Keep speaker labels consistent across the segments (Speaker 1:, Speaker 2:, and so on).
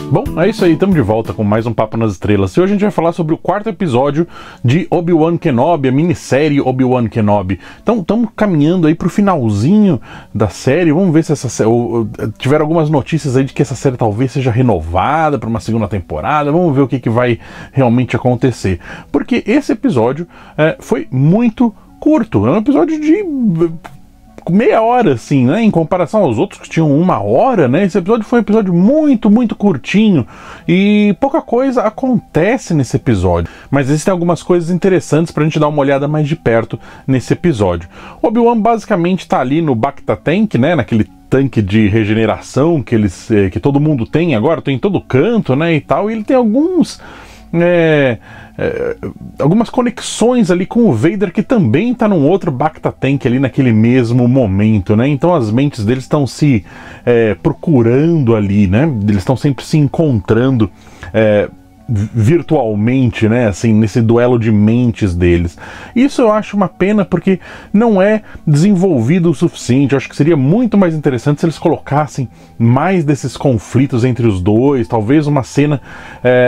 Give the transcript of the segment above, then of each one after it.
Speaker 1: Bom, é isso aí, estamos de volta com mais um Papo nas Estrelas. E hoje a gente vai falar sobre o quarto episódio de Obi-Wan Kenobi, a minissérie Obi-Wan Kenobi. Então, estamos caminhando aí pro finalzinho da série. Vamos ver se essa série... tiveram algumas notícias aí de que essa série talvez seja renovada para uma segunda temporada. Vamos ver o que vai realmente acontecer. Porque esse episódio foi muito curto. É um episódio de... meia hora, assim, né? Em comparação aos outros que tinham uma hora, né? Esse episódio foi um episódio muito curtinho e pouca coisa acontece nesse episódio. Mas existem algumas coisas interessantes pra gente dar uma olhada mais de perto nesse episódio. Obi-Wan basicamente tá ali no Bacta Tank, né? Naquele tanque de regeneração que todo mundo tem agora, tem em todo canto, né? E tal. E ele tem algumas conexões ali com o Vader, que também está num outro Bacta Tank ali naquele mesmo momento, né? Então as mentes deles estão se procurando ali, né? Eles estão sempre se encontrando virtualmente, né, assim, nesse duelo de mentes deles. Isso eu acho uma pena porque não é desenvolvido o suficiente. Eu acho que seria muito mais interessante se eles colocassem mais desses conflitos entre os dois, talvez uma cena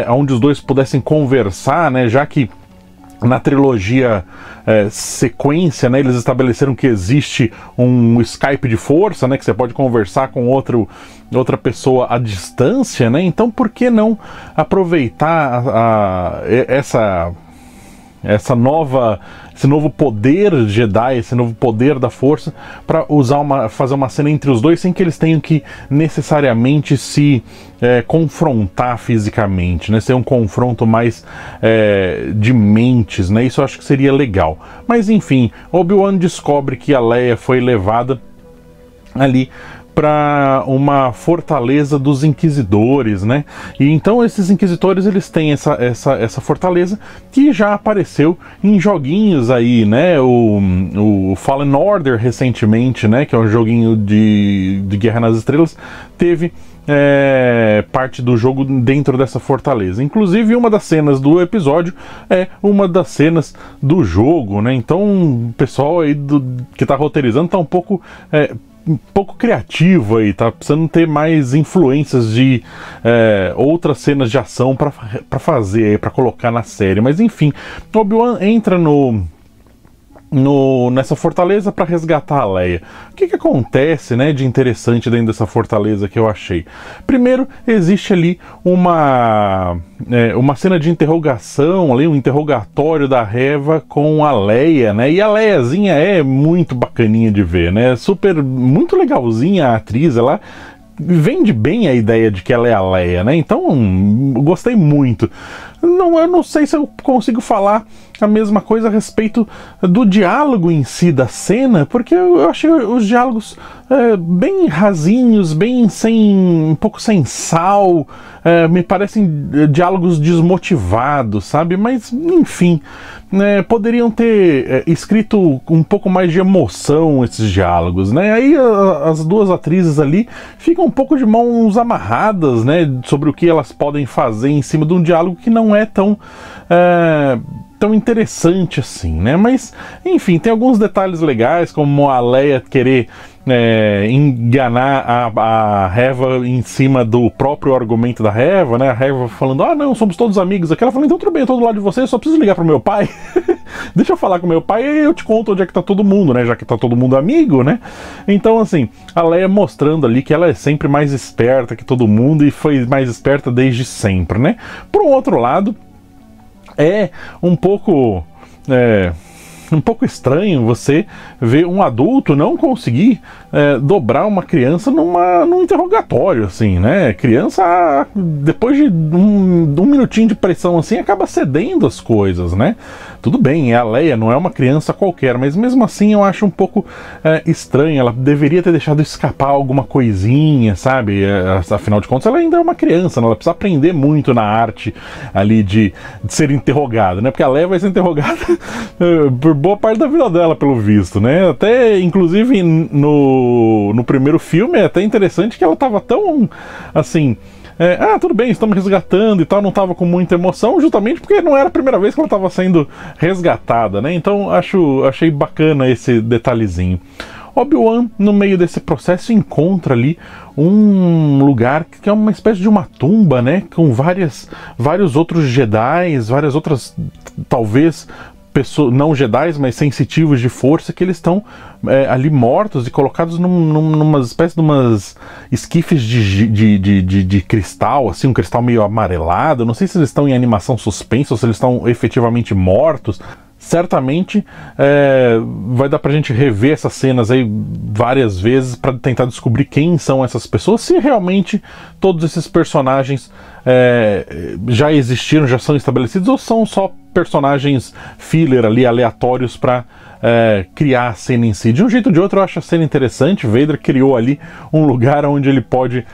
Speaker 1: onde os dois pudessem conversar, né, já que na trilogia sequência, né, eles estabeleceram que existe um Skype de força, né, que você pode conversar com outra pessoa à distância, né? Então por que não aproveitar esse novo poder Jedi, esse novo poder da força, para fazer uma cena entre os dois sem que eles tenham que necessariamente se confrontar fisicamente, né? Ser um confronto mais de mentes, né? Isso eu acho que seria legal. Mas enfim, Obi-Wan descobre que a Leia foi levada ali para uma fortaleza dos inquisidores, né? E então esses inquisidores, eles têm essa fortaleza que já apareceu em joguinhos aí, né? O Fallen Order recentemente, né? Que é um joguinho de Guerra nas Estrelas, teve parte do jogo dentro dessa fortaleza. Inclusive, uma das cenas do episódio é uma das cenas do jogo, né? Então, o pessoal aí que tá roteirizando tá um pouco criativo aí, tá precisando ter mais influências de outras cenas de ação para fazer aí, para colocar na série. Mas enfim, Obi-Wan entra nessa fortaleza para resgatar a Leia. O que acontece, né, de interessante dentro dessa fortaleza que eu achei? Primeiro, existe ali uma cena de interrogação, ali, um interrogatório da Reva com a Leia, né? E a Leiazinha é muito bacaninha de ver, né? Muito legalzinha a atriz, ela vende bem a ideia de que ela é a Leia, né? Então, gostei muito. Eu não sei se eu consigo falar a mesma coisa a respeito do diálogo em si da cena, porque eu achei os diálogos bem rasinhos, um pouco sem sal, me parecem diálogos desmotivados, sabe? Mas, enfim, poderiam ter escrito um pouco mais de emoção esses diálogos, né? Aí as duas atrizes ali ficam um pouco de mãos amarradas, né? Sobre o que elas podem fazer em cima de um diálogo que não é tão interessante assim, né? Mas, enfim, tem alguns detalhes legais, como a Leia querer enganar a Reva em cima do próprio argumento da Reva, né? A Reva falando, não, somos todos amigos aqui. Ela falando, então tudo bem, eu tô do lado de você, eu só preciso ligar pro meu pai. Deixa eu falar com meu pai e eu te conto onde é que tá todo mundo, né? Já que tá todo mundo amigo, né? Então, assim, a Leia mostrando ali que ela é sempre mais esperta que todo mundo e foi mais esperta desde sempre, né? Por um outro lado, é um pouco estranho você ver um adulto não conseguir dobrar uma criança num interrogatório, assim, né? Criança, depois de um minutinho de pressão assim, acaba cedendo as coisas, né? Tudo bem, a Leia não é uma criança qualquer, mas mesmo assim eu acho um pouco estranho. Ela deveria ter deixado escapar alguma coisinha, sabe? Afinal de contas, ela ainda é uma criança, né? Ela precisa aprender muito na arte ali de ser interrogada, né? Porque a Leia vai ser interrogada por boa parte da vida dela, pelo visto, né? Até, inclusive, no primeiro filme, é até interessante que ela tava tão, assim... tudo bem, estamos resgatando e tal, não tava com muita emoção, justamente porque não era a primeira vez que ela estava sendo resgatada, né? Então, achei bacana esse detalhezinho. Obi-Wan, no meio desse processo, encontra ali um lugar que é uma espécie de uma tumba, né, com vários outros Jedis, várias outras, talvez, pessoas, não Jedis, mas sensitivos de força, que eles estão ali mortos e colocados numa espécie de umas esquifes de cristal, assim, um cristal meio amarelado. Não sei se eles estão em animação suspensa ou se eles estão efetivamente mortos. Certamente vai dar pra gente rever essas cenas aí várias vezes para tentar descobrir quem são essas pessoas, se realmente todos esses personagens já existiram, já são estabelecidos, ou são só personagens filler ali, aleatórios para criar a cena em si. De um jeito ou de outro eu acho a cena interessante. Vader criou ali um lugar onde ele pode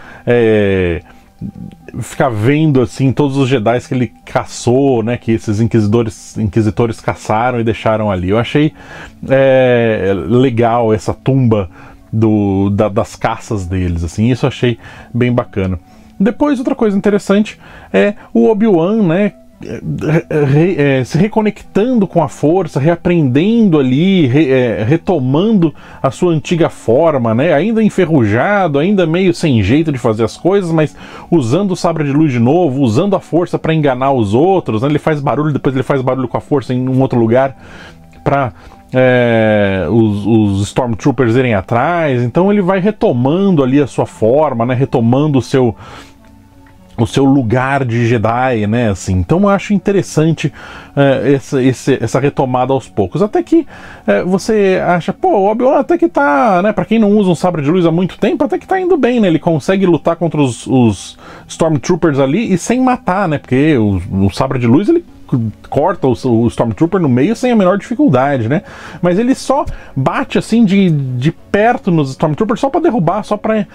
Speaker 1: ficar vendo assim todos os Jedi que ele caçou, né, que esses inquisitores caçaram e deixaram ali. Eu achei legal essa tumba das caças deles, assim, isso eu achei bem bacana. Depois, outra coisa interessante é o Obi-Wan, né, se reconectando com a força, reaprendendo ali, retomando a sua antiga forma, né? Ainda enferrujado, ainda meio sem jeito de fazer as coisas, mas usando o sabre de luz de novo, usando a força para enganar os outros, né? Ele faz barulho, depois ele faz barulho com a força em um outro lugar para os Stormtroopers irem atrás. Então ele vai retomando ali a sua forma, né? Retomando o seu lugar de Jedi, né, assim. Então eu acho interessante essa retomada aos poucos, até que você acha, pô, o Obi-Wan até que tá, né, pra quem não usa um sabre de luz há muito tempo, até que tá indo bem, né, ele consegue lutar contra os Stormtroopers ali e sem matar, né, porque o sabre de luz, ele corta o Stormtrooper no meio sem a menor dificuldade, né? Mas ele só bate assim de perto nos Stormtroopers só para derrubar, só para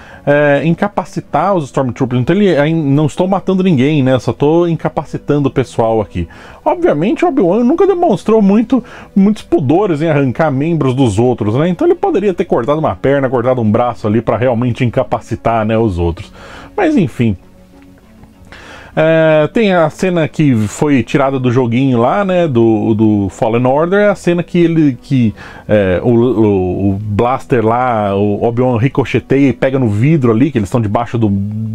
Speaker 1: incapacitar os Stormtroopers. Então ele não estou matando ninguém, né? Só estou incapacitando o pessoal aqui. Obviamente, Obi-Wan nunca demonstrou muitos pudores em arrancar membros dos outros, né? Então ele poderia ter cortado uma perna, cortado um braço ali para realmente incapacitar, né, os outros. Mas enfim. Tem a cena que foi tirada do joguinho lá, né, do Fallen Order, a cena que o blaster lá, o Obi-Wan ricocheteia e pega no vidro ali, que eles estão debaixo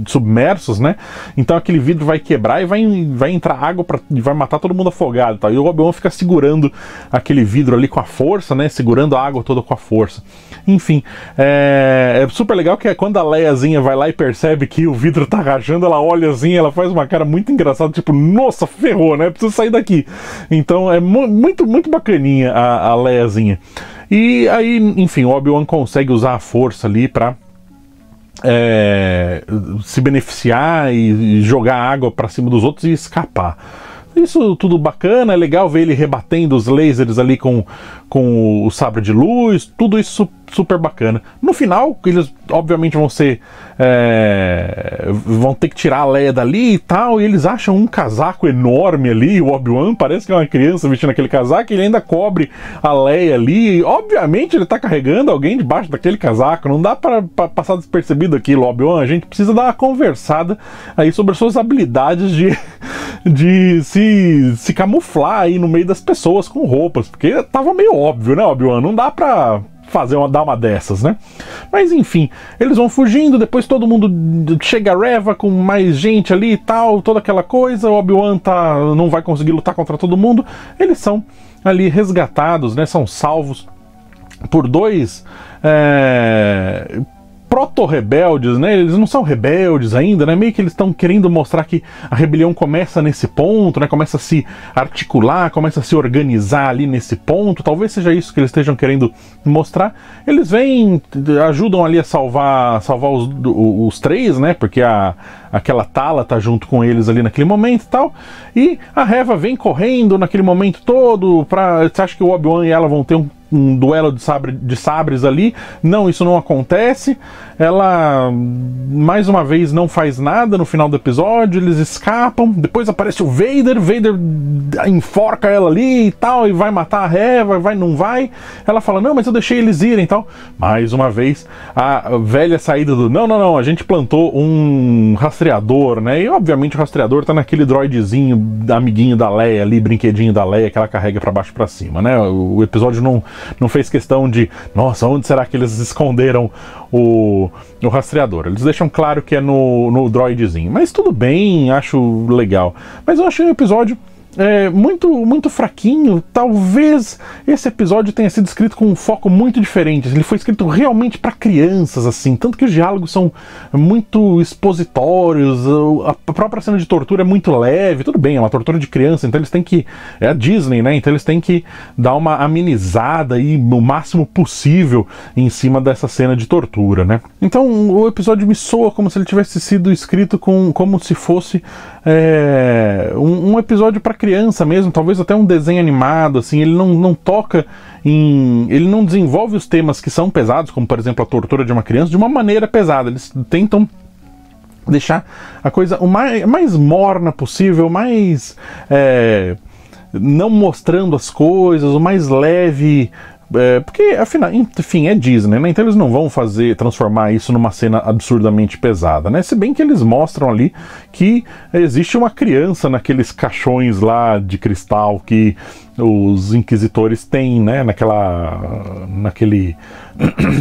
Speaker 1: submersos, né, então aquele vidro vai quebrar e vai entrar água e vai matar todo mundo afogado e tal, e o Obi-Wan fica segurando aquele vidro ali com a força, né, segurando a água toda com a força. Enfim, é super legal que quando a Leiazinha vai lá e percebe que o vidro tá rachando, ela olha assim, ela faz uma cara muito engraçada, tipo, nossa, ferrou, né? Preciso sair daqui. Então é muito bacaninha a Leiazinha. E aí, enfim, o Obi-Wan consegue usar a força ali pra se beneficiar e jogar água pra cima dos outros e escapar. Isso tudo bacana, é legal ver ele rebatendo os lasers ali com o sabre de luz, tudo isso super bacana. No final, eles obviamente vão ter que tirar a Leia dali e tal, e eles acham um casaco enorme ali, o Obi-Wan parece que é uma criança vestindo aquele casaco, e ele ainda cobre a Leia ali, e obviamente ele tá carregando alguém debaixo daquele casaco, não dá pra passar despercebido aquilo, Obi-Wan, a gente precisa dar uma conversada aí sobre as suas habilidades de se camuflar aí no meio das pessoas com roupas, porque tava meio óbvio, né, Obi-Wan? Não dá pra dar uma dessas, né? Mas enfim, eles vão fugindo, depois todo mundo chega a Reva com mais gente ali e tal, toda aquela coisa, o Obi-Wan não vai conseguir lutar contra todo mundo, eles são ali resgatados, né? São salvos por dois proto-rebeldes, né? Eles não são rebeldes ainda, né? Meio que eles estão querendo mostrar que a rebelião começa nesse ponto, né? Começa a se articular, começa a se organizar ali nesse ponto. Talvez seja isso que eles estejam querendo mostrar. Eles vêm, ajudam ali a salvar os três, né? Porque aquela Tala tá junto com eles ali naquele momento e tal. E a Reva vem correndo naquele momento todo. Você acha que o Obi-Wan e ela vão ter um duelo de sabres ali? Não, isso não acontece. Ela mais uma vez não faz nada no final do episódio, eles escapam, depois aparece o Vader enforca ela ali e tal, e vai matar a Reva, não vai, ela fala, não, mas eu deixei eles irem e tal. Mais uma vez, a velha saída não, a gente plantou um rastreador, né, e obviamente o rastreador tá naquele droidezinho, amiguinho da Leia ali, brinquedinho da Leia que ela carrega pra baixo e pra cima, né, o episódio não fez questão de, nossa, onde será que eles esconderam o rastreador? Eles deixam claro que é no droidzinho. Mas tudo bem, acho legal. Mas eu achei um episódio muito fraquinho. Talvez esse episódio tenha sido escrito com um foco muito diferente. Ele foi escrito realmente para crianças, assim, tanto que os diálogos são muito expositórios, a própria cena de tortura é muito leve. Tudo bem, é uma tortura de criança, então eles têm que... É a Disney, né? Então eles têm que dar uma amenizada aí o máximo possível em cima dessa cena de tortura, né? Então o episódio me soa como se ele tivesse sido escrito como se fosse um episódio para criança mesmo, talvez até um desenho animado, assim. Ele não toca ele não desenvolve os temas que são pesados, como por exemplo a tortura de uma criança, de uma maneira pesada. Eles tentam deixar a coisa o mais morna possível, mais não mostrando as coisas, o mais leve. Porque, afinal, enfim, é Disney, né? Então eles não vão transformar isso numa cena absurdamente pesada, né? Se bem que eles mostram ali que existe uma criança naqueles caixões lá de cristal que os inquisitores têm, né? Naquele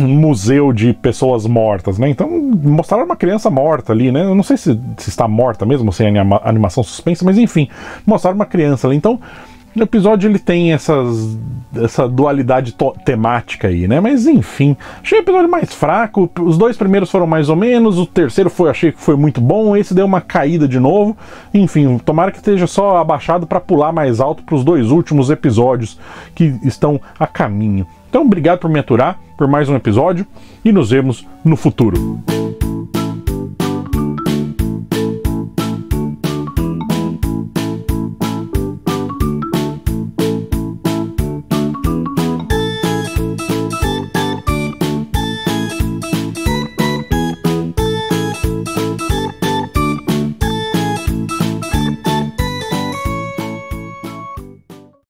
Speaker 1: museu de pessoas mortas, né? Então mostraram uma criança morta ali, né? Eu não sei se está morta mesmo, sem animação suspensa, mas enfim, mostraram uma criança ali. Então o episódio ele tem essa dualidade temática aí, né? Mas enfim, achei o episódio mais fraco. Os dois primeiros foram mais ou menos, o terceiro achei que foi muito bom, esse deu uma caída de novo. Enfim, tomara que esteja só abaixado para pular mais alto para os dois últimos episódios que estão a caminho. Então, obrigado por me aturar por mais um episódio e nos vemos no futuro.